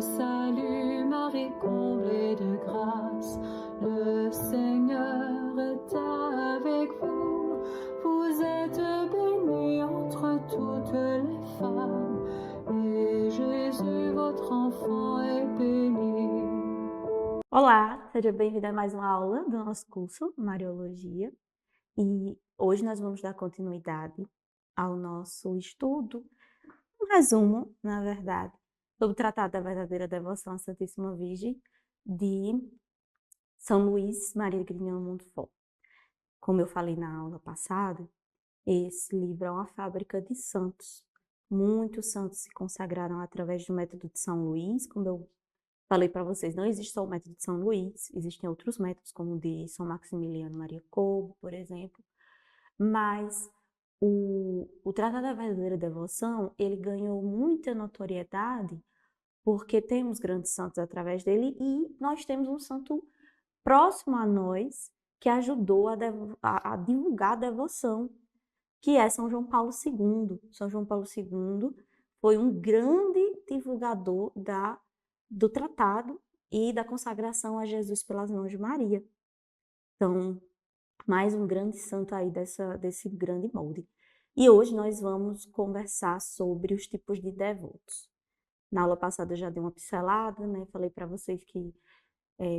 salut, Marie comblée de grâce, le Seigneur est avec vous. Vous êtes bénie entre toutes les femmes, et Jésus, votre enfant, est béni. Olá, seja bem-vindo a mais uma aula do nosso curso Mariologia. E hoje nós vamos dar continuidade ao nosso estudo, um resumo, na verdade, sobre o Tratado da Verdadeira Devoção à Santíssima Virgem de São Luís Maria Grignion Montfort. Como eu falei na aula passada, esse livro é uma fábrica de santos. Muitos santos se consagraram através do método de São Luís. Como eu falei para vocês, não existe só o método de São Luís, existem outros métodos, como o de São Maximiliano Maria Kolbe, por exemplo. Mas o Tratado da Verdadeira Devoção, ele ganhou muita notoriedade porque temos grandes santos através dele e nós temos um santo próximo a nós que ajudou a divulgar a devoção, que é São João Paulo II. São João Paulo II foi um grande divulgador do tratado e da consagração a Jesus pelas mãos de Maria. Então, mais um grande santo aí desse grande molde. E hoje nós vamos conversar sobre os tipos de devotos. Na aula passada eu já dei uma pincelada, né? Falei para vocês que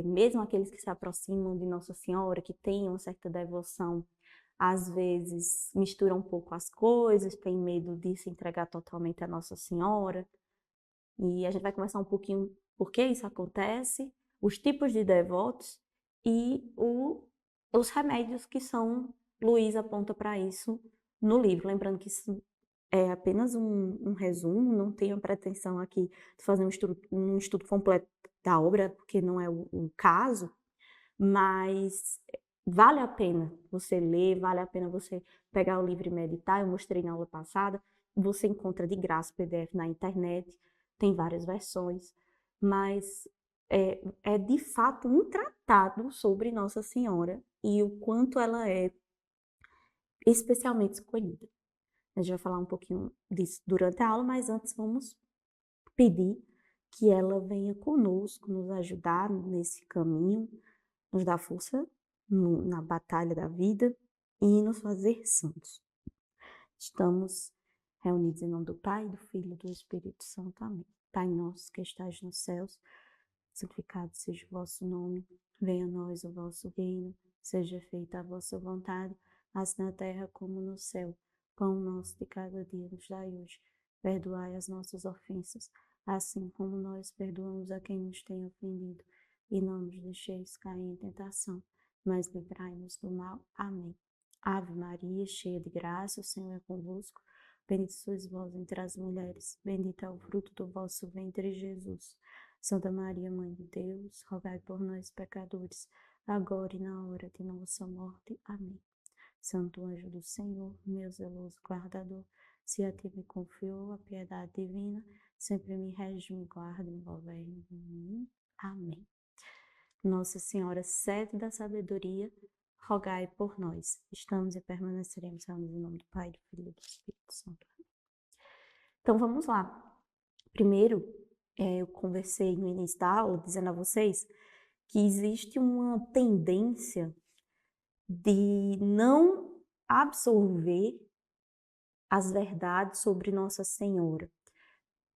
mesmo aqueles que se aproximam de Nossa Senhora, que têm uma certa devoção, às vezes misturam um pouco as coisas, tem medo de se entregar totalmente a Nossa Senhora. E a gente vai conversar um pouquinho por que isso acontece, os tipos de devotos e os remédios que São Luís aponta para isso no livro. Lembrando que isso é apenas um resumo, não tenho pretensão aqui de fazer um estudo completo da obra, porque não é o caso, mas vale a pena você ler, vale a pena você pegar o livro e meditar. Eu mostrei na aula passada, você encontra de graça o PDF na internet, tem várias versões, mas é de fato um tratado sobre Nossa Senhora e o quanto ela é especialmente escolhida. A gente vai falar um pouquinho disso durante a aula, mas antes vamos pedir que ela venha conosco, nos ajudar nesse caminho, nos dar força na batalha da vida e nos fazer santos. Estamos reunidos em nome do Pai, do Filho e do Espírito Santo. Amém. Pai nosso que estais nos céus, santificado seja o vosso nome, venha a nós o vosso reino, seja feita a vossa vontade, assim na terra como no céu. Pão nosso de cada dia nos dai hoje, perdoai as nossas ofensas, assim como nós perdoamos a quem nos tem ofendido, e não nos deixeis cair em tentação, mas livrai-nos do mal. Amém. Ave Maria, cheia de graça, o Senhor é convosco, bendita sois vós entre as mulheres, bendito é o fruto do vosso ventre, Jesus. Santa Maria, Mãe de Deus, rogai por nós, pecadores, agora e na hora de nossa morte. Amém. Santo anjo do Senhor, meu zeloso guardador, se a ti me confiou a piedade divina, sempre me rege, me guarda, me governe em mim. Amém. Nossa Senhora, sede da sabedoria, rogai por nós. Estamos e permaneceremos reunidos em nome do Pai, do Filho e do Espírito Santo. Então vamos lá. Primeiro, eu conversei no início da aula dizendo a vocês que existe uma tendência de não absorver as verdades sobre Nossa Senhora.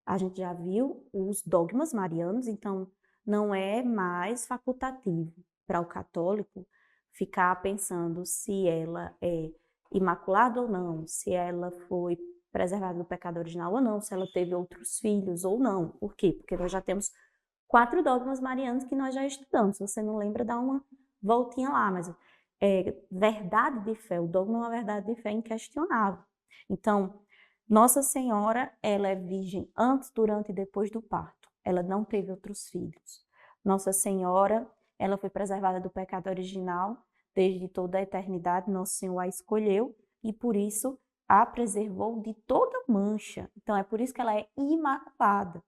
A gente já viu os dogmas marianos, então não é mais facultativo para o católico ficar pensando se ela é imaculada ou não, se ela foi preservada do pecado original ou não, se ela teve outros filhos ou não. Por quê? Porque nós já temos 4 dogmas marianos que nós já estudamos. Se você não lembra, dá uma voltinha lá, mas verdade de fé, o dogma é uma verdade de fé inquestionável. Então, Nossa Senhora, ela é virgem antes, durante e depois do parto. Ela não teve outros filhos. Nossa Senhora, ela foi preservada do pecado original desde toda a eternidade. Nosso Senhor a escolheu e, por isso, a preservou de toda mancha. Então, é por isso que ela é imaculada.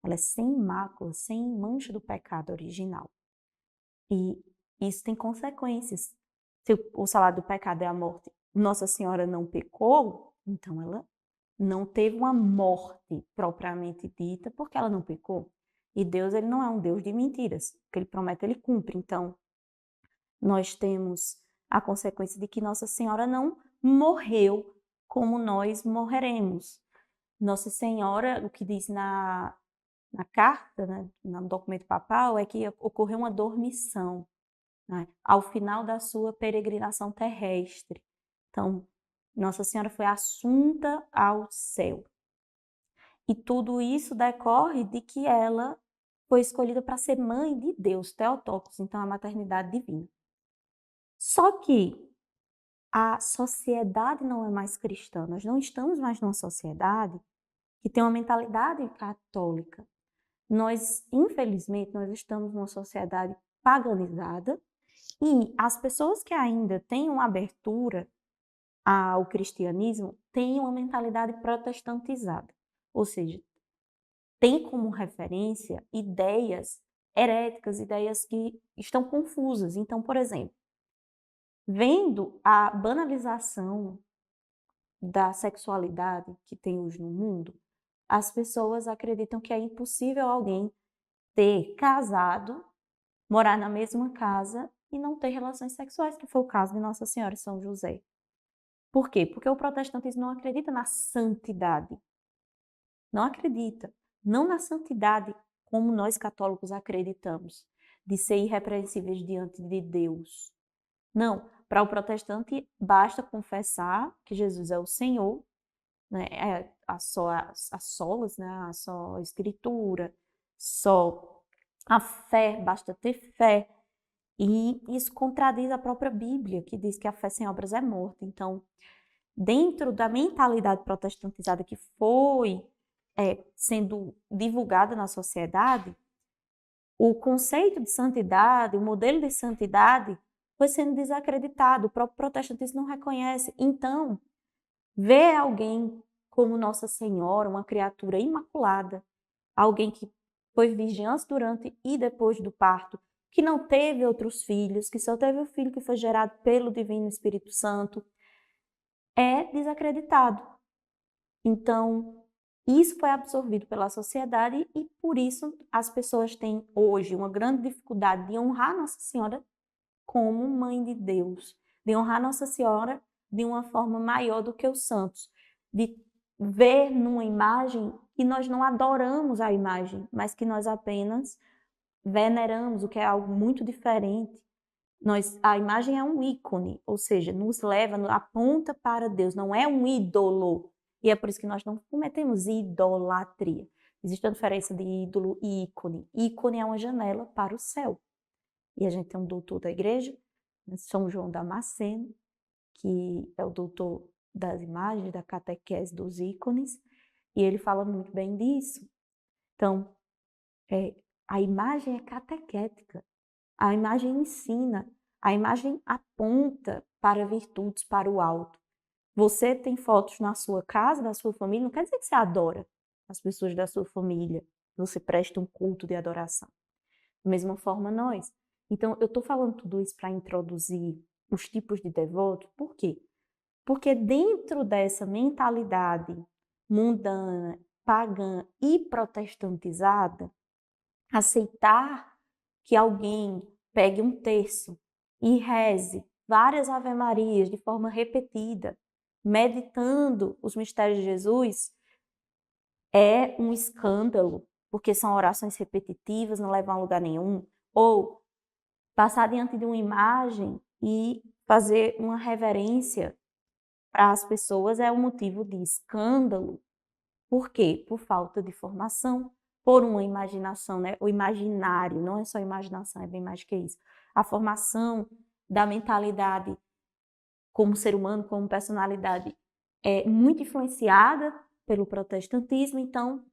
Ela é sem mácula, sem mancha do pecado original. E isso tem consequências. Se o salário do pecado é a morte, Nossa Senhora não pecou, então ela não teve uma morte propriamente dita, porque ela não pecou. E Deus, ele não é um Deus de mentiras. O que ele promete, ele cumpre. Então, nós temos a consequência de que Nossa Senhora não morreu como nós morreremos. Nossa Senhora, o que diz na carta, né, no documento papal, é que ocorreu uma dormição, né, ao final da sua peregrinação terrestre. Então, Nossa Senhora foi assunta ao céu. E tudo isso decorre de que ela foi escolhida para ser mãe de Deus, Theotokos, então a maternidade divina. Só que a sociedade não é mais cristã, nós não estamos mais numa sociedade que tem uma mentalidade católica. Nós, infelizmente, nós estamos numa sociedade paganizada e as pessoas que ainda têm uma abertura ao cristianismo têm uma mentalidade protestantizada, ou seja, tem como referência ideias heréticas, ideias que estão confusas. Então, por exemplo, vendo a banalização da sexualidade que tem hoje no mundo, as pessoas acreditam que é impossível alguém ter casado, morar na mesma casa e não ter relações sexuais, que foi o caso de Nossa Senhora e São José. Por quê? Porque o protestantismo não acredita na santidade. Não acredita. Não na santidade como nós católicos acreditamos, de ser irrepreensíveis diante de Deus. Não. Para o protestante, basta confessar que Jesus é o Senhor, né? A solas, né? A só escritura, só a fé, basta ter fé. E isso contradiz a própria Bíblia, que diz que a fé sem obras é morta. Então, dentro da mentalidade protestantizada que foi sendo divulgada na sociedade, o conceito de santidade, o modelo de santidade foi sendo desacreditado, o próprio protestantismo não reconhece. Então, ver alguém como Nossa Senhora, uma criatura imaculada, alguém que foi virgem antes, durante e depois do parto, que não teve outros filhos, que só teve o filho que foi gerado pelo Divino Espírito Santo, é desacreditado. Então, isso foi absorvido pela sociedade e por isso as pessoas têm hoje uma grande dificuldade de honrar Nossa Senhora como mãe de Deus, de honrar Nossa Senhora de uma forma maior do que os santos, de ver numa imagem que nós não adoramos a imagem, mas que nós apenas veneramos, o que é algo muito diferente. A imagem é um ícone, ou seja, nos leva, aponta para Deus, não é um ídolo. E é por isso que nós não cometemos idolatria. Existe a diferença de ídolo e ícone. Ícone é uma janela para o céu. E a gente tem um doutor da igreja, São João Damasceno, que é o doutor das imagens, da catequese dos ícones, e ele fala muito bem disso. Então, a imagem é catequética, a imagem ensina, a imagem aponta para virtudes, para o alto. Você tem fotos na sua casa, da sua família, não quer dizer que você adora as pessoas da sua família, você presta um culto de adoração. Da mesma forma nós. Então, eu estou falando tudo isso para introduzir os tipos de devotos, por quê? Porque dentro dessa mentalidade mundana, pagã e protestantizada, aceitar que alguém pegue um terço e reze várias ave-marias de forma repetida, meditando os mistérios de Jesus, é um escândalo, porque são orações repetitivas, não levam a lugar nenhum, ou passar diante de uma imagem e fazer uma reverência para as pessoas é um motivo de escândalo. Por quê? Por falta de formação, por uma imaginação, né? O imaginário, não é só imaginação, é bem mais que isso. A formação da mentalidade como ser humano, como personalidade, é muito influenciada pelo protestantismo, então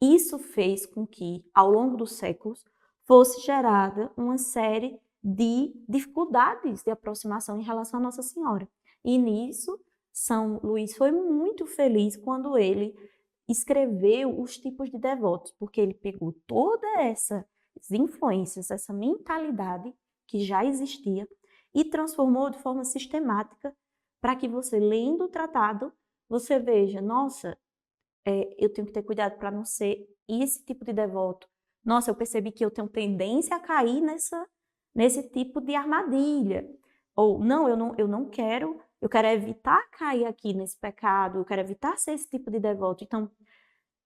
isso fez com que, ao longo dos séculos, fosse gerada uma série de dificuldades de aproximação em relação a Nossa Senhora. E nisso, São Luís foi muito feliz quando ele escreveu os tipos de devotos, porque ele pegou todas essas influências, essa mentalidade que já existia e transformou de forma sistemática para que você, lendo o tratado, você veja, nossa, eu tenho que ter cuidado para não ser esse tipo de devoto, nossa, eu percebi que eu tenho tendência a cair nesse tipo de armadilha. Ou, não, eu não quero, eu quero evitar cair aqui nesse pecado, eu quero evitar ser esse tipo de devoto. Então,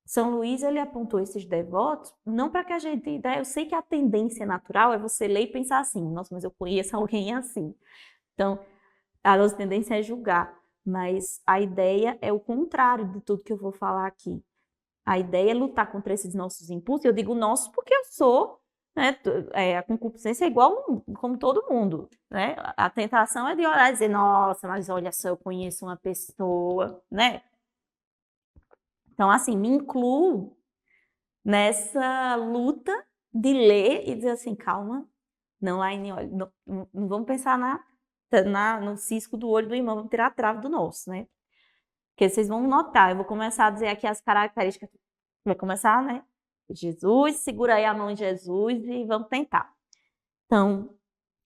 São Luís, ele apontou esses devotos, não para que a gente, né, eu sei que a tendência natural é você ler e pensar assim, nossa, mas eu conheço alguém assim. Então, a nossa tendência é julgar, mas a ideia é o contrário de tudo que eu vou falar aqui. A ideia é lutar contra esses nossos impulsos. Eu digo nossos porque eu sou, né? A concupiscência é igual como todo mundo, né? A tentação é de olhar e dizer, nossa, mas olha só, eu conheço uma pessoa, né? Então, assim, me incluo nessa luta de ler e dizer assim, calma, não, Laine, olha, não vamos pensar no cisco do olho do irmão, vamos tirar a trave do nosso, né? Porque vocês vão notar, eu vou começar a dizer aqui as características. Vai começar, né? Jesus, segura aí a mão de Jesus e vamos tentar. Então,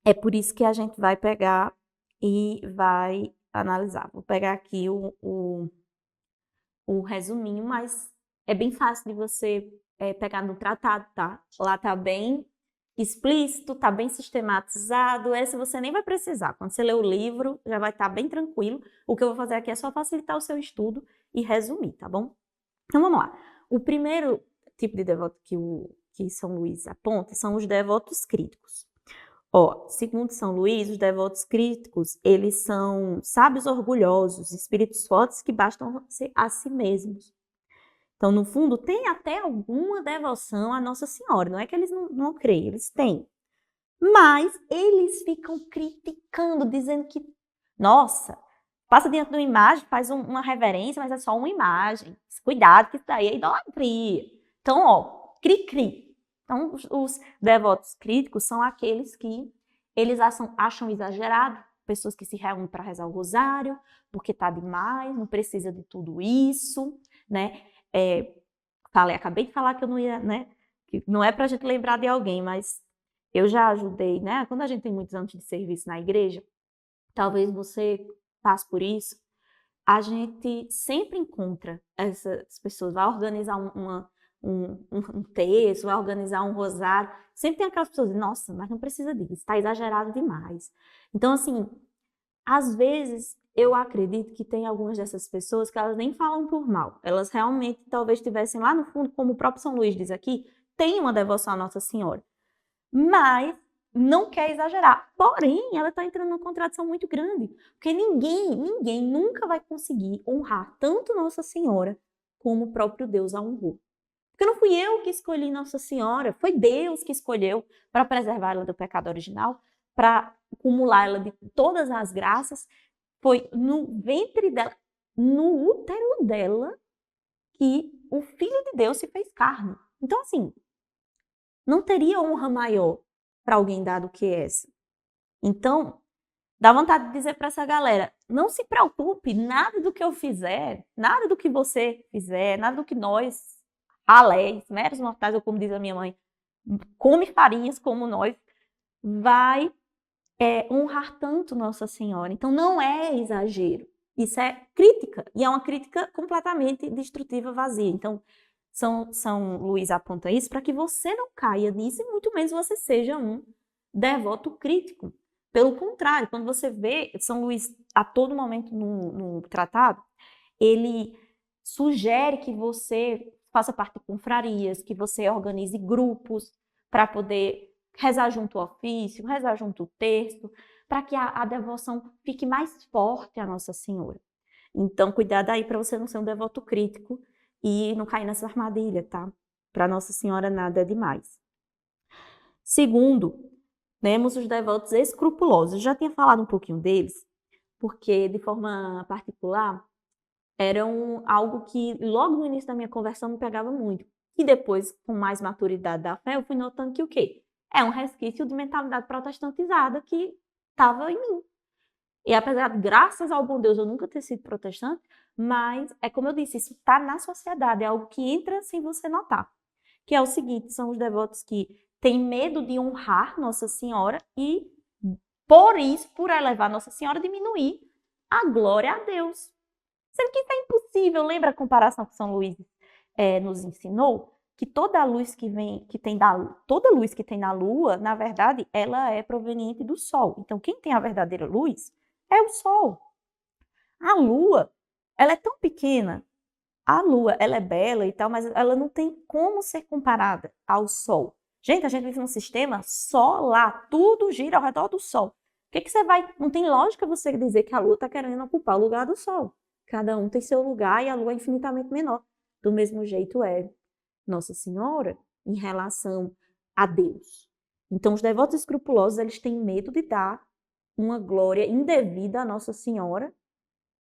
é por isso que a gente vai pegar e vai analisar. Vou pegar aqui o resuminho, mas é bem fácil de você pegar no tratado, tá? Lá tá bem explícito, tá bem sistematizado. Esse você nem vai precisar. Quando você ler o livro, já vai estar bem tranquilo. O que eu vou fazer aqui é só facilitar o seu estudo e resumir, tá bom? Então vamos lá. O primeiro tipo de devoto que São Luís aponta são os devotos críticos. Ó, segundo São Luís, os devotos críticos, eles são sábios orgulhosos, espíritos fortes que bastam a si mesmos. Então, no fundo, tem até alguma devoção à Nossa Senhora. Não é que eles não creem, eles têm. Mas eles ficam criticando, dizendo que, nossa, passa diante de uma imagem, faz uma reverência, mas é só uma imagem. Cuidado, que isso daí é idolatria. Então, ó, cri-cri. Então, os devotos críticos são aqueles que eles acham exagerado, pessoas que se reúnem para rezar o rosário, porque tá demais, não precisa de tudo isso, né? Acabei de falar que eu não ia, né? Que não é para a gente lembrar de alguém, mas eu já ajudei, né? Quando a gente tem muitos anos de serviço na igreja, talvez você passe por isso, a gente sempre encontra essas pessoas, vai organizar um texto, vai organizar um rosário, sempre tem aquelas pessoas, nossa, mas não precisa disso, está exagerado demais. Então, assim, às vezes eu acredito que tem algumas dessas pessoas que elas nem falam por mal, elas realmente talvez tivessem lá no fundo, como o próprio São Luís diz aqui, tem uma devoção à Nossa Senhora, mas não quer exagerar. Porém, ela está entrando numa contradição muito grande, porque ninguém nunca vai conseguir honrar tanto Nossa Senhora como o próprio Deus a honrou. Porque não fui eu que escolhi Nossa Senhora, foi Deus que escolheu para preservar ela do pecado original, para acumular ela de todas as graças. Foi no ventre dela, no útero dela, que o Filho de Deus se fez carne. Então, assim, não teria honra maior para alguém dar do que essa. Então, dá vontade de dizer para essa galera, não se preocupe, nada do que eu fizer, nada do que você fizer, nada do que nós, raléis, meros mortais, ou como diz a minha mãe, come farinhas como nós, vai honrar tanto Nossa Senhora. Então, não é exagero. Isso é crítica, e é uma crítica completamente destrutiva, vazia. Então, São Luís aponta isso para que você não caia nisso e muito menos você seja um devoto crítico. Pelo contrário, quando você vê São Luís a todo momento no tratado, ele sugere que você faça parte de confrarias, que você organize grupos para poder rezar junto ao ofício, rezar junto ao terço, para que a devoção fique mais forte à Nossa Senhora. Então, cuidado aí para você não ser um devoto crítico e não cair nessa armadilha, tá? Para Nossa Senhora nada é demais. Segundo, temos os devotos escrupulosos. Eu já tinha falado um pouquinho deles, porque de forma particular eram algo que logo no início da minha conversão me pegava muito. E depois, com mais maturidade da fé, eu fui notando que o quê? É um resquício de mentalidade protestantizada que estava em mim. E apesar de, graças ao bom Deus, eu nunca ter sido protestante, mas é como eu disse, isso está na sociedade, é algo que entra sem você notar. Que é o seguinte, são os devotos que têm medo de honrar Nossa Senhora e, por isso, por elevar Nossa Senhora, diminuir a glória a Deus. Sendo que isso é impossível, lembra a comparação que São Luís nos ensinou? que toda luz toda luz que tem na Lua, na verdade, ela é proveniente do Sol. Então, quem tem a verdadeira luz é o Sol. A Lua, ela é tão pequena. A Lua, ela é bela e tal, mas ela não tem como ser comparada ao Sol. Gente, a gente vive num sistema solar, tudo gira ao redor do Sol. O que você vai... Não tem lógica você dizer que a Lua está querendo ocupar o lugar do Sol. Cada um tem seu lugar e a Lua é infinitamente menor. Do mesmo jeito é Nossa Senhora em relação a Deus. Então, os devotos escrupulosos, eles têm medo de dar uma glória indevida à Nossa Senhora,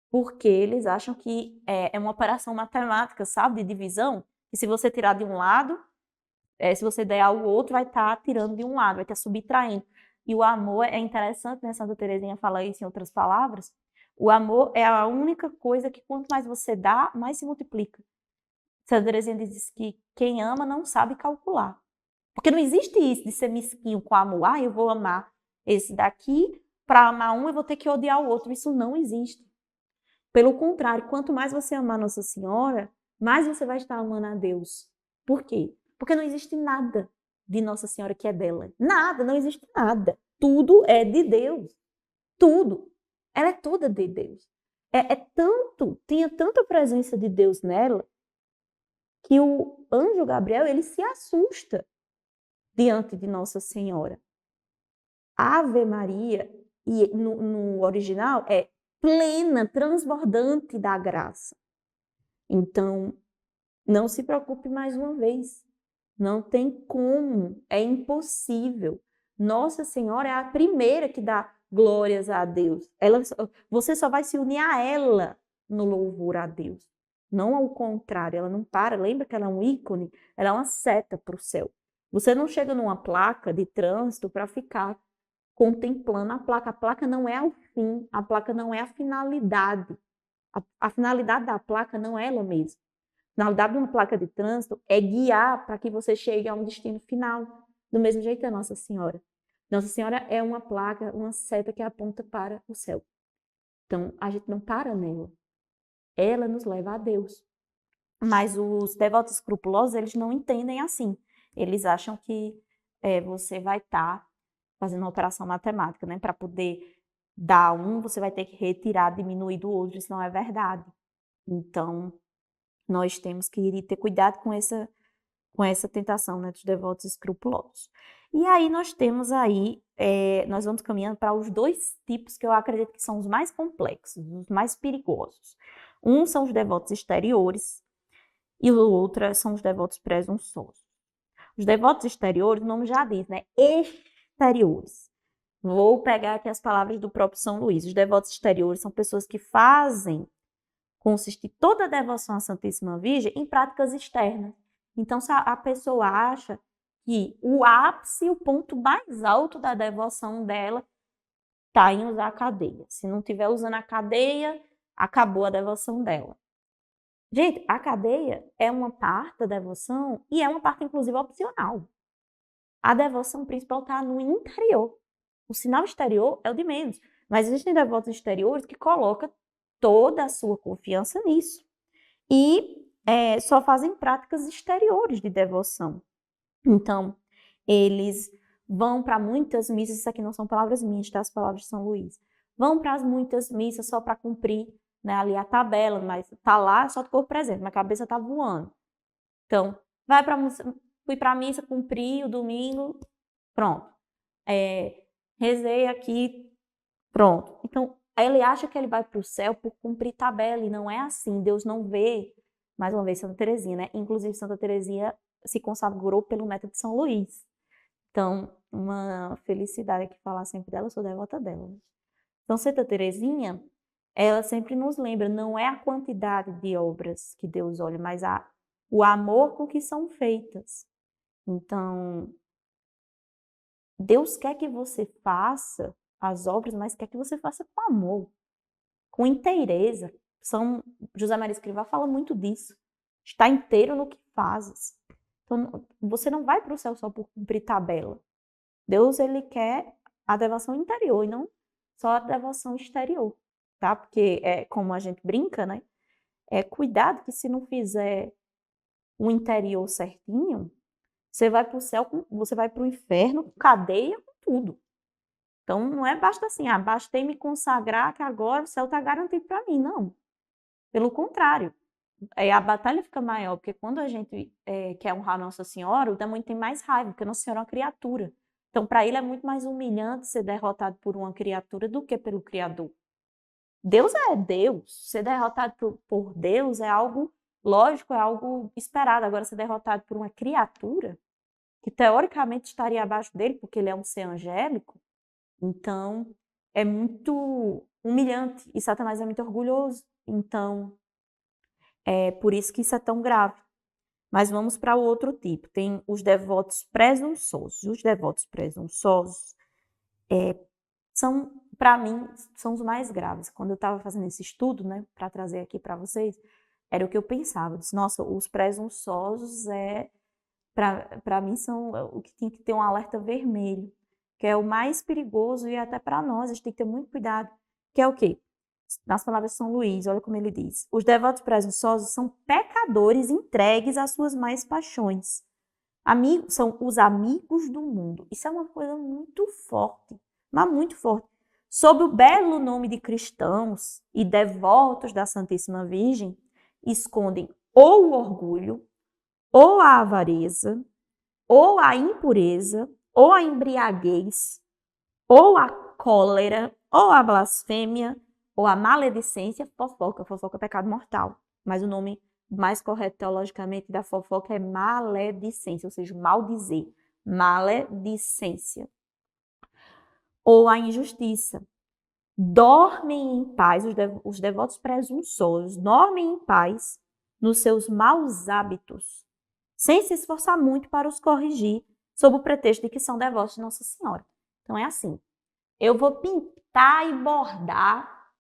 porque eles acham que é uma operação matemática, sabe, de divisão, que se você tirar de um lado, se você der ao outro, vai estar tirando de um lado, vai estar subtraindo. E o amor é interessante, né? Santa Teresinha fala isso em outras palavras. O amor é a única coisa que quanto mais você dá, mais se multiplica. Santa Teresinha diz que quem ama não sabe calcular. Porque não existe isso de ser mesquinho com amor. Ah, eu vou amar esse daqui, para amar um eu vou ter que odiar o outro. Isso não existe. Pelo contrário, quanto mais você amar Nossa Senhora, mais você vai estar amando a Deus. Por quê? Porque não existe nada de Nossa Senhora que é dela. Nada, não existe nada. Tudo é de Deus. Tudo. Ela é toda de Deus. Tinha tanta presença de Deus nela, que o anjo Gabriel, ele se assusta diante de Nossa Senhora. Ave Maria, e no original, é plena, transbordante da graça. Então, não se preocupe mais uma vez. Não tem como, é impossível. Nossa Senhora é a primeira que dá glórias a Deus. Você só vai se unir a ela no louvor a Deus. Não ao contrário, ela não para. Lembra que ela é um ícone? Ela é uma seta para o céu. Você não chega numa placa de trânsito para ficar contemplando a placa. A placa não é o fim, a placa não é a finalidade. A finalidade da placa não é ela mesma. A finalidade de uma placa de trânsito é guiar para que você chegue a um destino final. Do mesmo jeito é Nossa Senhora. Nossa Senhora é uma placa, uma seta que aponta para o céu. Então, a gente não para nela. Ela nos leva a Deus. Mas os devotos escrupulosos, eles não entendem assim. Eles acham que você vai estar fazendo uma operação matemática, né? Para poder dar um, você vai ter que retirar, diminuir do outro, isso não é verdade. Então, nós temos que ter cuidado com essa tentação, né, dos devotos escrupulosos. E aí nós temos aí, nós vamos caminhando para os dois tipos que eu acredito que são os mais complexos, os mais perigosos. Um são os devotos exteriores e o outro são os devotos presunçosos. Os devotos exteriores, o nome já diz, né, exteriores. Vou pegar aqui as palavras do próprio São Luís. Os devotos exteriores são pessoas que fazem consistir toda a devoção à Santíssima Virgem em práticas externas. Então, se a pessoa acha que o ápice, o ponto mais alto da devoção dela está em usar a cadeia. Se não estiver usando a cadeia, acabou a devoção dela. Gente, a cadeia é uma parte da devoção e é uma parte, inclusive, opcional. A devoção principal está no interior. O sinal exterior é o de menos. Mas existem devotos exteriores que colocam toda a sua confiança nisso. E só fazem práticas exteriores de devoção. Então, eles vão para muitas missas, isso aqui não são palavras minhas, tá? As palavras de São Luís. Vão para muitas missas só para cumprir, né, ali a tabela, mas tá lá só de corpo presente, minha cabeça tá voando. Então, fui para a missa, cumpri o domingo, pronto. Rezei aqui, pronto. Então, ele acha que ele vai para o céu por cumprir tabela, e não é assim. Deus não vê, mais uma vez, Santa Teresinha, né? Inclusive, Santa Teresinha se consagrou pelo método de São Luís. Então, uma felicidade aqui falar sempre dela, eu sou devota dela. Então, Santa Teresinha, ela sempre nos lembra, não é a quantidade de obras que Deus olha, mas o amor com que são feitas. Então, Deus quer que você faça as obras, mas quer que você faça com amor, com inteireza. José Maria Escrivá fala muito disso. Está inteiro no que fazes. Então, você não vai para o céu só por cumprir tabela. Deus, ele quer a devoção interior e não só a devoção exterior, tá? Porque, como a gente brinca, né? Cuidado que se não fizer o interior certinho, você vai para o céu, você vai para o inferno com cadeia, com tudo. Então, não é basta assim, bastei me consagrar que agora o céu está garantido para mim, não. Pelo contrário, a batalha fica maior, porque quando a gente quer honrar Nossa Senhora, o demônio tem mais raiva, porque Nossa Senhora é uma criatura. Então, para ele é muito mais humilhante ser derrotado por uma criatura do que pelo Criador. Deus é Deus. Ser derrotado por Deus é algo lógico, é algo esperado. Agora, ser derrotado por uma criatura, que teoricamente estaria abaixo dele, porque ele é um ser angélico, então é muito humilhante. E Satanás é muito orgulhoso. Então, é por isso que isso é tão grave. Mas vamos para o outro tipo. Tem os devotos presunçosos. Os devotos presunçosos são, para mim, são os mais graves. Quando eu estava fazendo esse estudo, né, para trazer aqui para vocês, era o que eu pensava. Eu disse, nossa, os presunçosos para mim, são o que tem que ter um alerta vermelho, que é o mais perigoso e até para nós, a gente tem que ter muito cuidado, que é o quê? Nas palavras de São Luís, olha como ele diz, os devotos presunçosos são pecadores entregues às suas mais paixões. São os amigos do mundo. Isso é uma coisa muito forte, mas muito forte. Sob o belo nome de cristãos e devotos da Santíssima Virgem, escondem ou o orgulho, ou a avareza, ou a impureza, ou a embriaguez, ou a cólera, ou a blasfêmia, ou a maledicência, fofoca. Fofoca é pecado mortal. Mas o nome mais correto teologicamente da fofoca é maledicência, ou seja, maldizer. Maledicência. Ou a injustiça. Dormem em paz, os devotos presunçosos, dormem em paz nos seus maus hábitos, sem se esforçar muito para os corrigir, sob o pretexto de que são devotos de Nossa Senhora. Então é assim, eu vou pintar e bordar,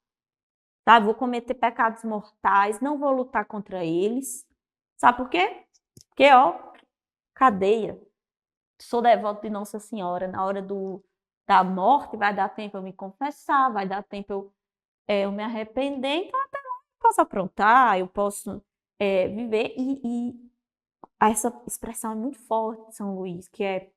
tá? Vou cometer pecados mortais, não vou lutar contra eles. Sabe por quê? Porque, cadeia. Sou devoto de Nossa Senhora, na hora da morte vai dar tempo eu me confessar, vai dar tempo eu me arrepender, então até lá eu posso aprontar, eu posso viver e essa expressão é muito forte de São Luís, que é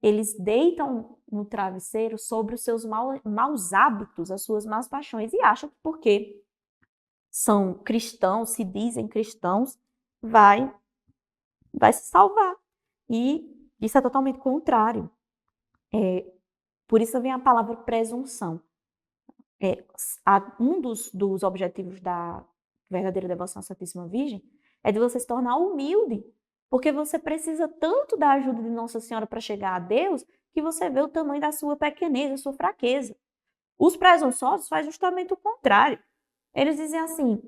eles deitam no travesseiro sobre os seus maus hábitos, as suas más paixões, e acham que porque são cristãos, se dizem cristãos, vai se salvar. E isso é totalmente contrário. Por isso vem a palavra presunção. Um dos objetivos da verdadeira devoção à Santíssima Virgem é de você se tornar humilde, porque você precisa tanto da ajuda de Nossa Senhora para chegar a Deus, que você vê o tamanho da sua pequenez, da sua fraqueza. Os presunçosos fazem justamente o contrário. Eles dizem assim,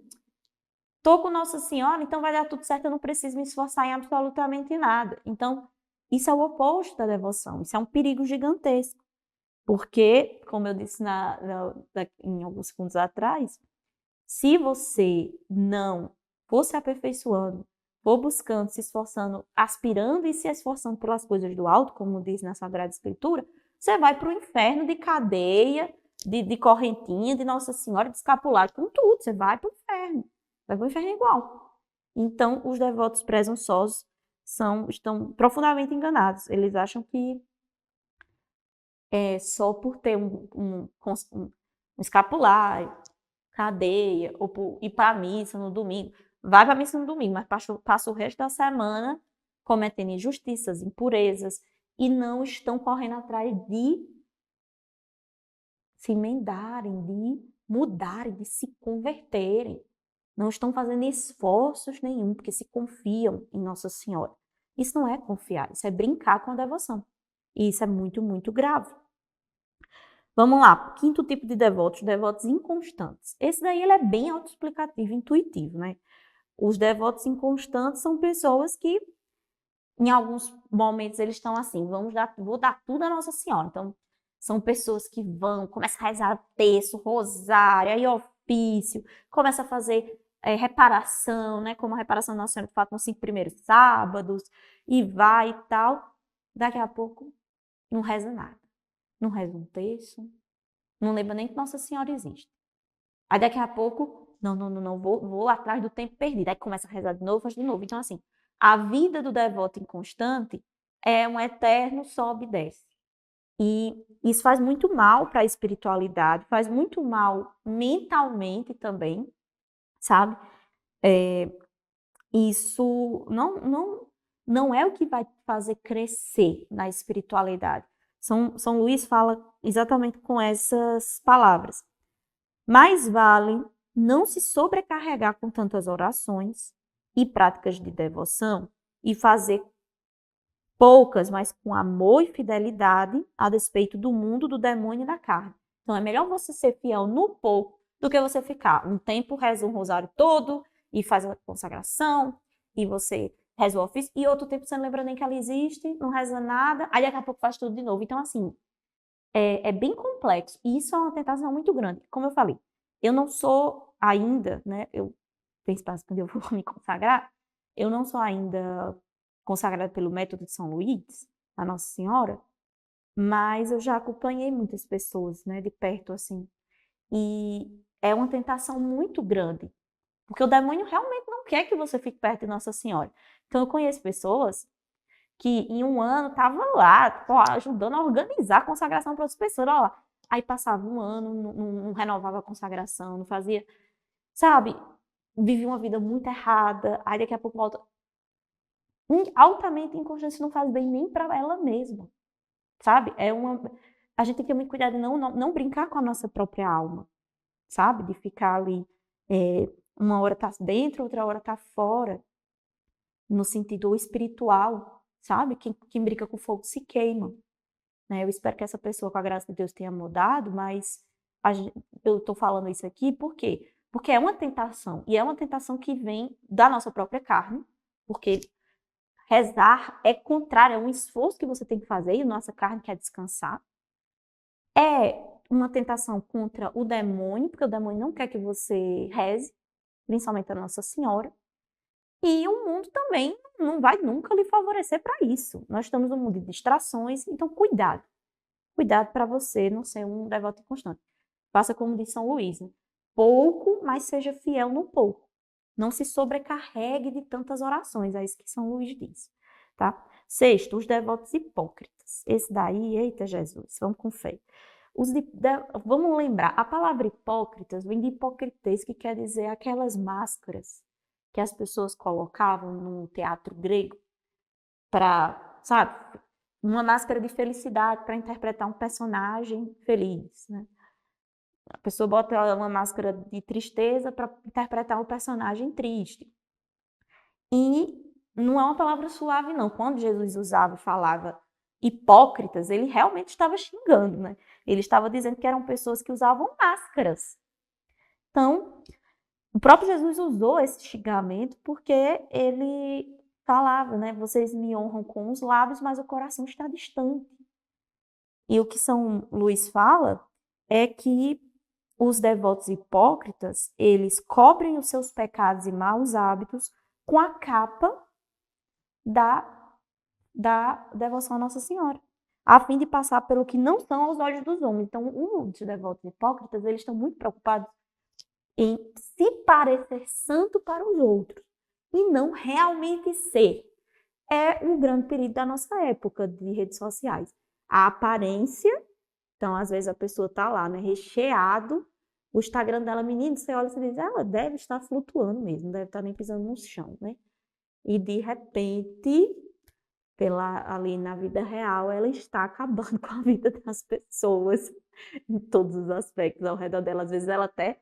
estou com Nossa Senhora, então vai dar tudo certo, eu não preciso me esforçar em absolutamente nada. Então, isso é o oposto da devoção, isso é um perigo gigantesco. Porque, como eu disse em alguns segundos atrás, se você não for se aperfeiçoando, for buscando, se esforçando, aspirando e se esforçando pelas coisas do alto, como diz na Sagrada Escritura, você vai para o inferno de cadeia, de correntinha, de Nossa Senhora, de escapulário, com tudo. Você vai para o inferno. Vai para o inferno igual. Então, os devotos presunçosos estão profundamente enganados. Eles acham que só por ter um escapulário, cadeia, ou por ir para a missa no domingo. Vai para a missa no domingo, mas passa o resto da semana cometendo injustiças, impurezas, e não estão correndo atrás de se emendarem, de mudarem, de se converterem. Não estão fazendo esforços nenhum, porque se confiam em Nossa Senhora. Isso não é confiar, isso é brincar com a devoção. E isso é muito, muito grave. Vamos lá, quinto tipo de devotos, devotos inconstantes. Esse daí ele é bem autoexplicativo, intuitivo, né? Os devotos inconstantes são pessoas que, em alguns momentos, eles estão assim, vou dar tudo a Nossa Senhora. Então, são pessoas que começam a rezar terço, rosário, aí ofício, começam a fazer reparação, né? Como a reparação da Nossa Senhora de Fátima nos 5 primeiros sábados, e vai e tal. Daqui a pouco, não reza nada. Não reza um terço, não lembra nem que Nossa Senhora existe. Aí daqui a pouco, não, vou atrás do tempo perdido. Aí começa a rezar de novo, faz de novo. Então assim, a vida do devoto inconstante é um eterno sobe e desce. E isso faz muito mal para a espiritualidade, faz muito mal mentalmente também, sabe? Isso não é o que vai fazer crescer na espiritualidade. São Luís fala exatamente com essas palavras. Mais vale não se sobrecarregar com tantas orações e práticas de devoção e fazer poucas, mas com amor e fidelidade, a despeito do mundo, do demônio e da carne. Então é melhor você ser fiel no pouco do que você ficar um tempo reza um rosário todo e faz a consagração e você reza o ofício e outro tempo você não lembra nem que ela existe, não reza nada, aí daqui a pouco faz tudo de novo. Então assim, é bem complexo e isso é uma tentação muito grande. Como eu falei, eu não sou ainda, né, eu tenho espaço quando eu vou me consagrar, eu não sou ainda consagrada pelo método de São Luís, a Nossa Senhora, mas eu já acompanhei muitas pessoas, né, de perto assim. E é uma tentação muito grande, porque o demônio realmente não quer que você fique perto de Nossa Senhora. Então eu conheço pessoas que em um ano estavam lá, pô, ajudando a organizar a consagração para outras pessoas, ó lá. Aí passava um ano, não renovava a consagração, não fazia, sabe? Vivia uma vida muito errada, aí daqui a pouco volta. Altamente inconsciente, não faz bem nem para ela mesma, sabe? A gente tem que ter muito cuidado de não brincar com a nossa própria alma, sabe? De ficar ali, uma hora tá dentro, outra hora tá fora, no sentido espiritual, sabe? Quem brinca com fogo se queima, né? Eu espero que essa pessoa, com a graça de Deus, tenha mudado, mas eu tô falando isso aqui por quê? Porque é uma tentação, e é uma tentação que vem da nossa própria carne, porque rezar é contrário, é um esforço que você tem que fazer e a nossa carne quer descansar. É uma tentação contra o demônio, porque o demônio não quer que você reze, principalmente a Nossa Senhora. E o mundo também não vai nunca lhe favorecer para isso. Nós estamos num mundo de distrações, então cuidado. Cuidado para você não ser um devoto inconstante. Faça como diz São Luís, né? Pouco, mas seja fiel no pouco. Não se sobrecarregue de tantas orações, é isso que São Luís diz, tá? Sexto, os devotos hipócritas. Esse daí, eita Jesus, vamos com fé. Vamos lembrar, a palavra hipócritas vem de hipocritês, que quer dizer aquelas máscaras que as pessoas colocavam no teatro grego para, sabe, uma máscara de felicidade para interpretar um personagem feliz, né? A pessoa bota uma máscara de tristeza para interpretar um personagem triste. E não é uma palavra suave, não. Quando Jesus falava hipócritas, ele realmente estava xingando, né? Ele estava dizendo que eram pessoas que usavam máscaras. Então, o próprio Jesus usou esse xingamento porque ele falava, né? Vocês me honram com os lábios, mas o coração está distante. E o que São Luís fala é que os devotos hipócritas, eles cobrem os seus pecados e maus hábitos com a capa da devoção à Nossa Senhora, a fim de passar pelo que não são aos olhos dos homens. Então, os devotos hipócritas, eles estão muito preocupados em se parecer santo para os outros e não realmente ser. É um grande perigo da nossa época de redes sociais. A aparência, então às vezes a pessoa está lá, né, recheado, o Instagram dela, menino, você olha e diz, ela deve estar flutuando mesmo, não deve estar nem pisando no chão, né? E de repente, ali na vida real, ela está acabando com a vida das pessoas em todos os aspectos ao redor dela. Às vezes ela até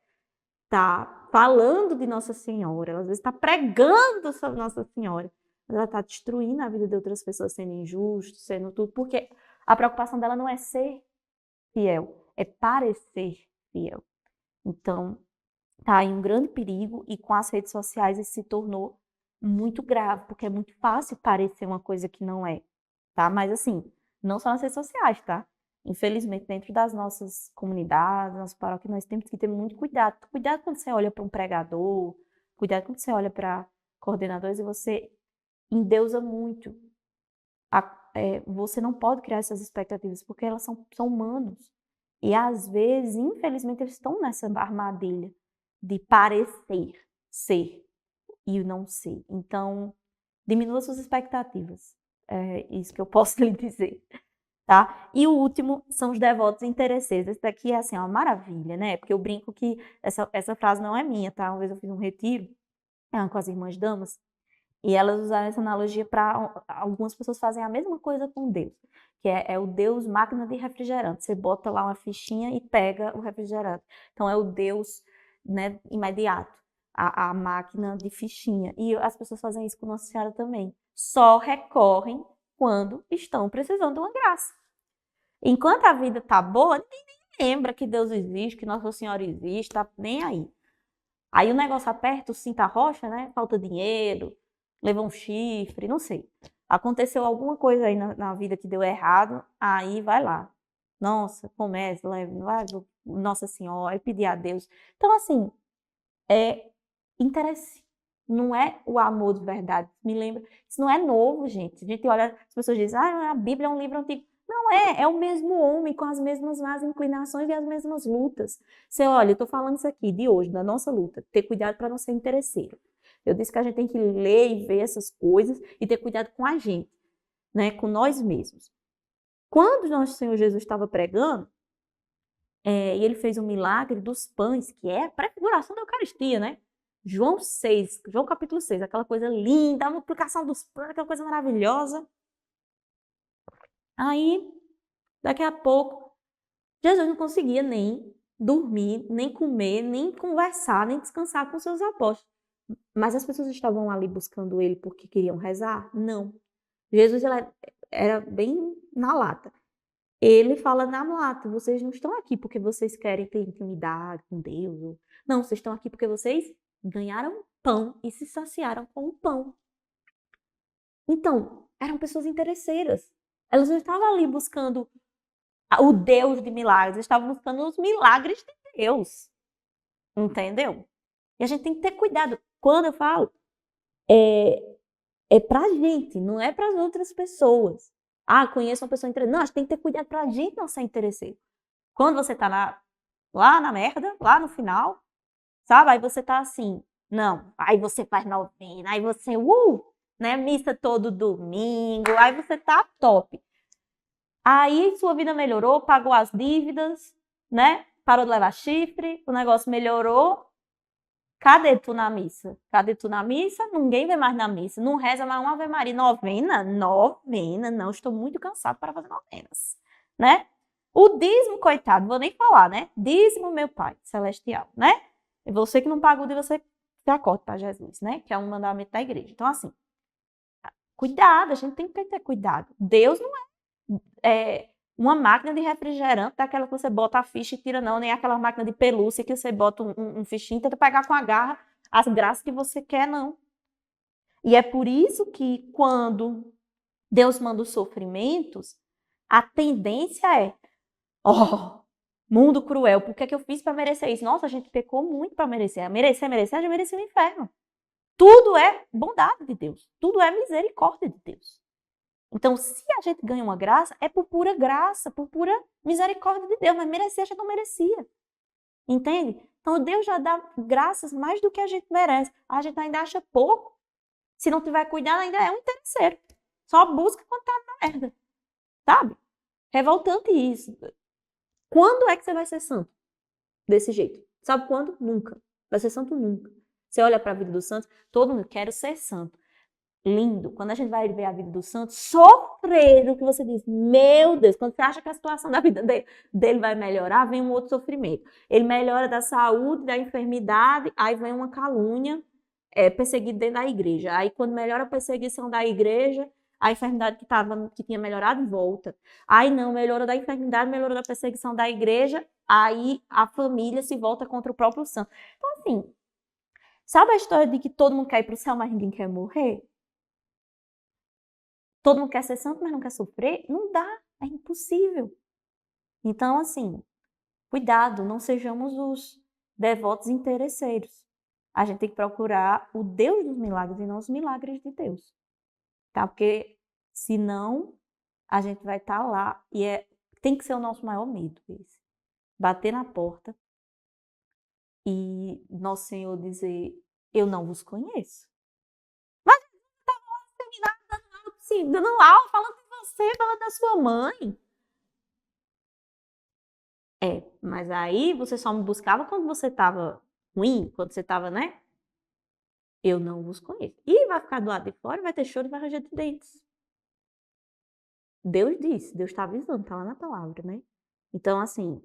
está falando de Nossa Senhora, ela às vezes está pregando sobre Nossa Senhora, mas ela está destruindo a vida de outras pessoas, sendo injusto, sendo tudo, porque a preocupação dela não é ser fiel, é parecer fiel. Então, tá aí um grande perigo e com as redes sociais isso se tornou muito grave, porque é muito fácil parecer uma coisa que não é, tá? Mas assim, não só nas redes sociais, tá? Infelizmente, dentro das nossas comunidades, nossas paróquias, nós temos que ter muito cuidado. Cuidado quando você olha para um pregador, cuidado quando você olha para coordenadores e você endeusa muito. Você não pode criar essas expectativas, porque elas são humanos. E às vezes, infelizmente, eles estão nessa armadilha de parecer ser e não ser. Então, Diminua suas expectativas. É isso que eu posso lhe dizer. Tá? E o último são os devotos interesseiros. Esse daqui é assim, uma maravilha, né? Porque eu brinco que essa frase não é minha, tá? Uma vez eu fiz um retiro com as irmãs damas, e elas usaram essa analogia para algumas pessoas fazem a mesma coisa com Deus, que é o Deus máquina de refrigerante. Você bota lá uma fichinha e pega o refrigerante. Então é o Deus, né, imediato, a máquina de fichinha. E as pessoas fazem isso com Nossa Senhora também. Só recorrem quando estão precisando de uma graça. Enquanto a vida tá boa, ninguém nem lembra que Deus existe, que Nossa Senhora existe, tá nem aí. Aí o negócio aperta, o cinto arrocha, né? Falta dinheiro, levou um chifre, não sei. Aconteceu alguma coisa aí na vida que deu errado, aí vai lá. Nossa, começa, vai, Nossa Senhora, pedir a Deus. Então, assim, é interesse. Não é o amor de verdade. Me lembra. Isso não é novo, gente. A gente olha, as pessoas dizem, a Bíblia é um livro antigo. Não é o mesmo homem com as mesmas más inclinações e as mesmas lutas. Você olha, eu estou falando isso aqui de hoje, da nossa luta. Ter cuidado para não ser interesseiro. Eu disse que a gente tem que ler e ver essas coisas e ter cuidado com a gente, né? Com nós mesmos. Quando nosso Senhor Jesus estava pregando, e ele fez um milagre dos pães, que é a prefiguração da Eucaristia, né? João 6, João capítulo 6, aquela coisa linda, a multiplicação dos pães, aquela coisa maravilhosa. Aí, daqui a pouco, Jesus não conseguia nem dormir, nem comer, nem conversar, nem descansar com seus apóstolos. Mas as pessoas estavam ali buscando ele porque queriam rezar? Não. Jesus era bem na lata. Ele fala na lata, vocês não estão aqui porque vocês querem ter intimidade com Deus. Não, vocês estão aqui porque vocês ganharam pão e se saciaram com o pão. Então, eram pessoas interesseiras. Elas não estavam ali buscando o Deus de milagres, eles estavam buscando os milagres de Deus. Entendeu? E a gente tem que ter cuidado. Quando eu falo, é pra gente, não é para as outras pessoas. Conheço uma pessoa interesseira. Não, a gente tem que ter cuidado pra gente não ser interesseiro. Quando você tá lá na merda, lá no final, sabe? Aí você tá assim, não. Aí você faz novena, aí você, né? Missa todo domingo, aí você tá top. Aí sua vida melhorou, pagou as dívidas, né? Parou de levar chifre, o negócio melhorou. Cadê tu na missa? Cadê tu na missa? Ninguém vê mais na missa. Não reza mais uma Ave Maria. Novena? Novena, não. Estou muito cansado para fazer novenas, né? O dízimo, coitado, vou nem falar, né? Dízimo, meu Pai celestial, né? E você que não pagou, de você se acorde para Jesus, né? Que é um mandamento da igreja. Então, assim, cuidado, a gente tem que ter cuidado. Deus não é uma máquina de refrigerante, daquela que você bota a ficha e tira, não, nem aquela máquina de pelúcia que você bota um fichinho e tenta pegar com a garra as graças que você quer, não. E é por isso que quando Deus manda os sofrimentos, a tendência é, mundo cruel, por que eu fiz para merecer isso? Nossa, a gente pecou muito para merecer. Merecer, a gente merecia o inferno. Tudo é bondade de Deus, tudo é misericórdia de Deus. Então, se a gente ganha uma graça, é por pura graça, por pura misericórdia de Deus, mas merecer a gente não merecia. Entende? Então, Deus já dá graças mais do que a gente merece. A gente ainda acha pouco. Se não tiver cuidado, ainda é um interesseiro. Só busca quando tá na merda. Sabe? Revoltante isso. Quando é que você vai ser santo? Desse jeito. Sabe quando? Nunca. Vai ser santo nunca. Você olha para a vida dos santos, todo mundo quer ser santo. Lindo. Quando a gente vai ver a vida do santo, sofrer, que você diz, meu Deus, quando você acha que a situação da vida dele vai melhorar, vem um outro sofrimento. Ele melhora da saúde, da enfermidade, aí vem uma calúnia, perseguido dentro da igreja. Aí quando melhora a perseguição da igreja, a enfermidade que tinha melhorado volta. Aí não, melhora da enfermidade, melhora da perseguição da igreja, aí a família se volta contra o próprio santo. Então assim, sabe a história de que todo mundo quer ir para o céu, mas ninguém quer morrer? Todo mundo quer ser santo, mas não quer sofrer? Não dá, é impossível. Então, assim, cuidado, não sejamos os devotos interesseiros. A gente tem que procurar o Deus dos milagres e não os milagres de Deus. Tá? Porque, senão, a gente vai estar lá e tem que ser o nosso maior medo esse. Bater na porta e nosso Senhor dizer, eu não vos conheço. assim, dando aula, falando de você, falando da sua mãe. Mas aí você só me buscava quando você estava ruim, quando você estava, né? Eu não vos conheço. E vai ficar do lado de fora, vai ter choro e vai ranger de dentes. Deus disse, Deus está avisando, está lá na palavra, né? Então, assim,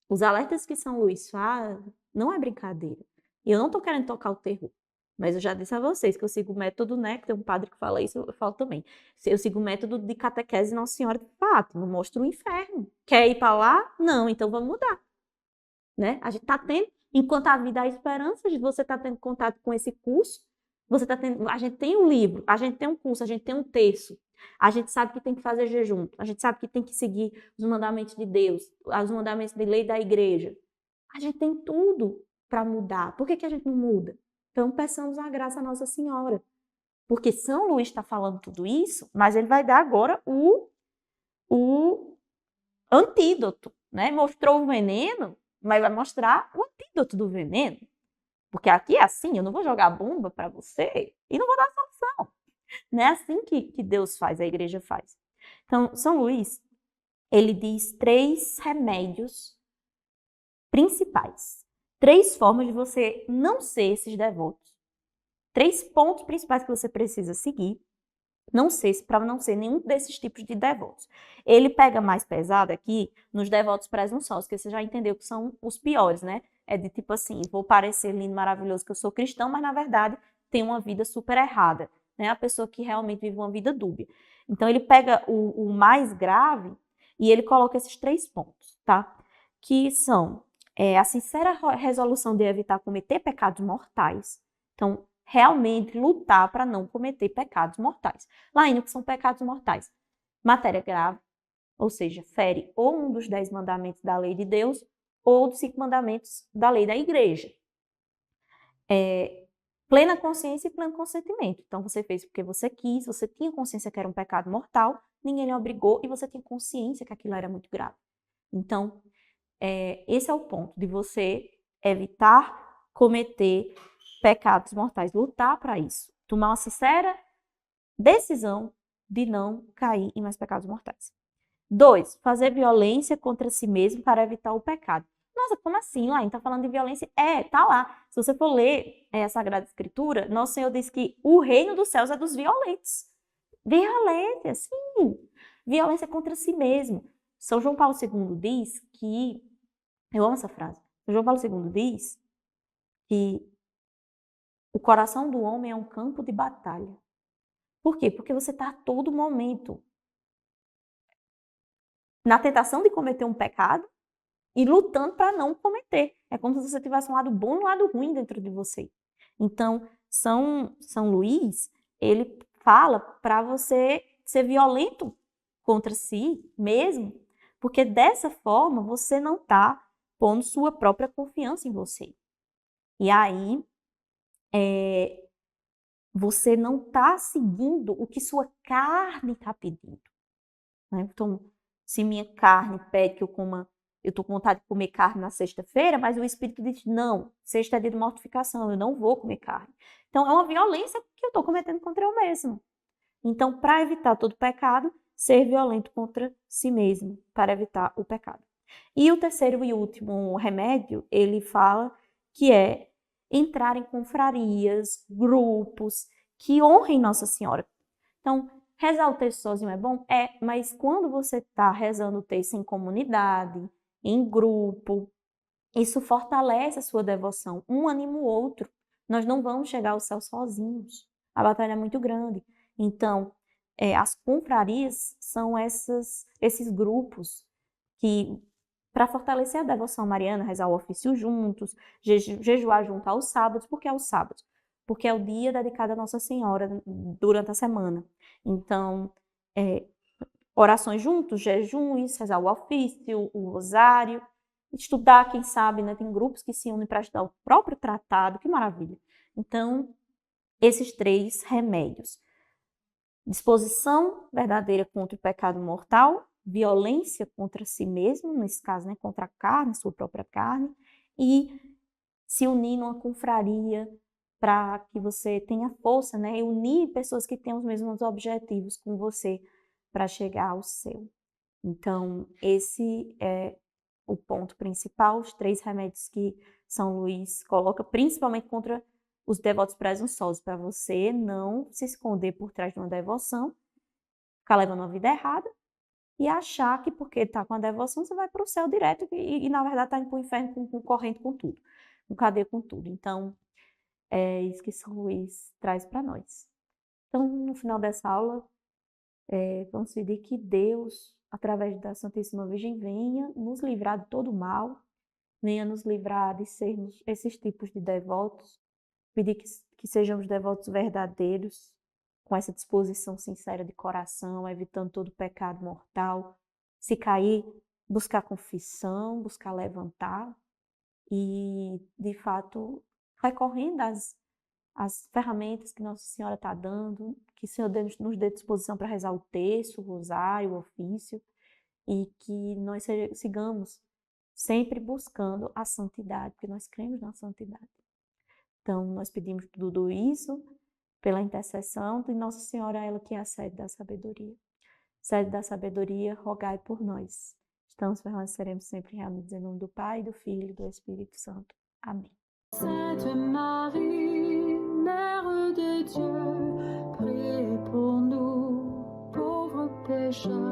os alertas que São Luís faz não é brincadeira. E eu não estou querendo tocar o terror. Mas eu já disse a vocês que eu sigo o método, né? Que tem um padre que fala isso, eu falo também. Eu sigo o método de catequese Nossa Senhora de Fátima, mostra o inferno. Quer ir para lá? Não, então vamos mudar. Né? A gente está tendo, enquanto a vida há esperança, você está tendo contato com esse curso, você tá tendo, a gente tem um livro, a gente tem um curso, a gente tem um terço, a gente sabe que tem que fazer jejum, a gente sabe que tem que seguir os mandamentos de Deus, os mandamentos de lei da igreja. A gente tem tudo para mudar. Por que a gente não muda? Então, peçamos a graça à Nossa Senhora. Porque São Luís está falando tudo isso, mas ele vai dar agora o antídoto, né? Mostrou o veneno, mas vai mostrar o antídoto do veneno. Porque aqui é assim, eu não vou jogar bomba para você e não vou dar solução. Não é assim que Deus faz, a igreja faz. Então, São Luís, ele diz 3 remédios principais. 3 formas de você não ser esses devotos. 3 pontos principais que você precisa seguir para não ser nenhum desses tipos de devotos. Ele pega mais pesado aqui nos devotos presunçosos, que você já entendeu que são os piores, né? É de tipo assim, vou parecer lindo, maravilhoso, que eu sou cristão, mas na verdade tem uma vida super errada, né? A pessoa que realmente vive uma vida dúbia. Então ele pega o mais grave e ele coloca esses 3 pontos, tá? Que são a sincera resolução de evitar cometer pecados mortais. Então, realmente lutar para não cometer pecados mortais. Laíno, o que são pecados mortais? Matéria grave, ou seja, fere ou um dos 10 mandamentos da lei de Deus ou dos 5 mandamentos da lei da igreja. Plena consciência e pleno consentimento. Então, você fez porque você quis, você tinha consciência que era um pecado mortal, ninguém lhe obrigou e você tinha consciência que aquilo era muito grave. Então, esse é o ponto de você evitar cometer pecados mortais, lutar para isso, tomar uma sincera decisão de não cair em mais pecados mortais. 2, fazer violência contra si mesmo para evitar o pecado. Nossa, como assim, Laine? Tá falando de violência? Tá lá. Se você for ler a Sagrada Escritura, Nosso Senhor diz que o reino dos céus é dos violentos. Violência, sim. Violência contra si mesmo. São João Paulo II diz que, eu amo essa frase, São João Paulo II diz que o coração do homem é um campo de batalha. Por quê? Porque você está a todo momento na tentação de cometer um pecado e lutando para não cometer. É como se você tivesse um lado bom e um lado ruim dentro de você. Então, São Luís, ele fala para você ser violento contra si mesmo, porque dessa forma você não está pondo sua própria confiança em você. E aí, você não está seguindo o que sua carne está pedindo. Né? Então, se minha carne pede que eu coma, eu estou com vontade de comer carne na sexta-feira, mas o Espírito diz, não, sexta é dia de mortificação, eu não vou comer carne. Então, é uma violência que eu estou cometendo contra eu mesmo. Então, para evitar todo pecado, ser violento contra si mesmo, para evitar o pecado. E o terceiro e último remédio, ele fala que é entrar em confrarias, grupos que honrem Nossa Senhora. Então, rezar o texto sozinho é bom? Mas quando você está rezando o texto em comunidade, em grupo, isso fortalece a sua devoção. Um anima o outro. Nós não vamos chegar ao céu sozinhos. A batalha é muito grande. Então, as confrarias são esses grupos que, para fortalecer a devoção mariana, rezar o ofício juntos, jejuar junto aos sábados. Por que aos sábados? Porque é o dia dedicado a Nossa Senhora durante a semana. Então, orações juntos, jejuns, rezar o ofício, o rosário, estudar, quem sabe, né? Tem grupos que se unem para estudar o próprio tratado, que maravilha. Então, esses 3 remédios. Disposição verdadeira contra o pecado mortal, violência contra si mesmo, nesse caso, né, contra a carne, sua própria carne, e se unir numa confraria, para que você tenha força, né, e unir pessoas que têm os mesmos objetivos com você para chegar ao seu. Então, esse é o ponto principal, os 3 remédios que São Luís coloca, principalmente contra os devotos presunçosos, para você não se esconder por trás de uma devoção, ficar levando uma vida errada e achar que porque está com a devoção você vai para o céu direto e na verdade está indo para o inferno com corrente com tudo, com cadeia com tudo. Então, é isso que São Luís traz para nós. Então, no final dessa aula, vamos pedir que Deus, através da Santíssima Virgem, venha nos livrar de todo o mal, venha nos livrar de sermos esses tipos de devotos, pedir que sejamos devotos verdadeiros, com essa disposição sincera de coração, evitando todo pecado mortal. Se cair, buscar confissão, buscar levantar e, de fato, recorrendo às ferramentas que Nossa Senhora está dando, que o Senhor nos dê disposição para rezar o terço, o rosário, o ofício, e que nós sigamos sempre buscando a santidade, porque nós cremos na santidade. Então, nós pedimos tudo isso pela intercessão de Nossa Senhora, ela que é a sede da sabedoria. Sede da sabedoria, rogai por nós. Estamos permaneceremos sempre reunidos em nome do Pai, do Filho e do Espírito Santo. Amém. Sainte Marie, Mère de Dieu, priez pour nous, pauvres pécheurs.